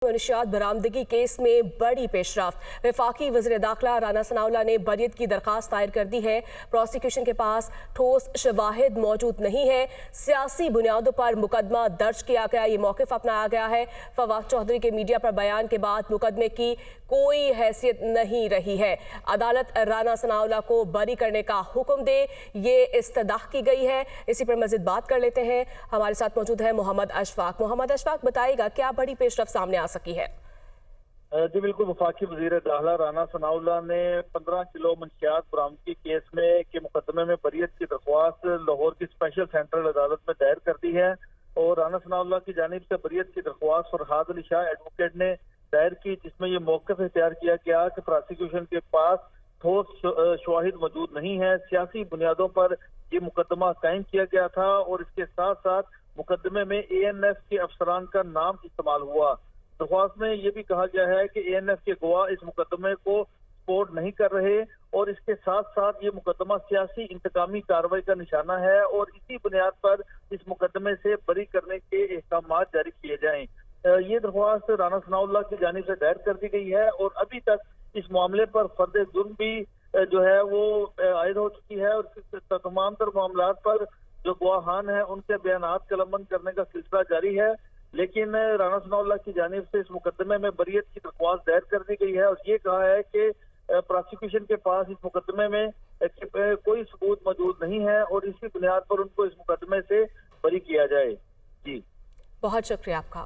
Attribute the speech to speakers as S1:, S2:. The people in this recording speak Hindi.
S1: मनशियात बरामदगी केस में बड़ी पेशरफ। वफाकी वज़ीर दाखिला राना सनाउल्लाह ने बरीयत की दरखास्त दायर कर दी है। प्रोसिक्यूशन के पास ठोस शवाहिद मौजूद नहीं है। सियासी बुनियादों पर मुकदमा दर्ज किया गया, ये मौक़िफ़ अपनाया गया है। फवाद चौधरी के मीडिया पर बयान के बाद मुकदमे की कोई हैसियत नहीं रही है। अदालत राना सनाउल्लाह को बरी करने का हुक्म दे, ये इस्तदाह की गई है। इसी पर मज़ीद बात कर लेते हैं। हमारे साथ मौजूद है मोहम्मद अशफाक। मोहम्मद अशफाक, बताइएगा क्या बड़ी पेशरफ सामने आ सकी है?
S2: जी बिल्कुल, वफाकी वज़ीर दाखिला राना सनाउल्लाह ने 15 किलो मंशियात बरामदगी केस में के मुकदमे में बरीयत की दरख्वास्त लाहौर की स्पेशल सेंट्रल अदालत में दायर कर दी है। और राना सनाउल्लाह की जानिब से बरीयत की दरख्वास्त फरहाद अली शाह एडवोकेट ने दायर की, जिसमें ये मौक़िफ़ इख्तियार किया गया कि प्रोसिक्यूशन के पास ठोस शवाहिद मौजूद नहीं है। सियासी बुनियादों पर ये मुकदमा कायम किया गया था और इसके साथ साथ मुकदमे में ANF के अफसरान का नाम इस्तेमाल हुआ। दरख्वास्त में ये भी कहा गया है कि ANF के गवाह इस मुकदमे को सपोर्ट नहीं कर रहे और इसके साथ साथ ये मुकदमा सियासी इंतकामी कार्रवाई का निशाना है और इसी बुनियाद पर इस मुकदमे से बरी करने के अहकाम जारी किए जाएं। ये दरख्वास्त राना सनाउल्लाह की जानिब से दायर कर दी गई है और अभी तक इस मामले पर फर्द जुर्म भी जो है वो आयद हो चुकी है और तमाम तर मामला पर जो गवाहान है उनके बयानात कलमबंद करने का सिलसिला जारी है। लेकिन राना सनाउल्लाह की जानिब से इस मुकदमे में बरीयत की दरख्वास्त दायर कर दी गई है और ये कहा है कि प्रोसिक्यूशन के पास इस मुकदमे में कोई सबूत मौजूद नहीं है और इसी बुनियाद पर उनको इस मुकदमे से बरी किया जाए। जी,
S1: बहुत शुक्रिया आपका।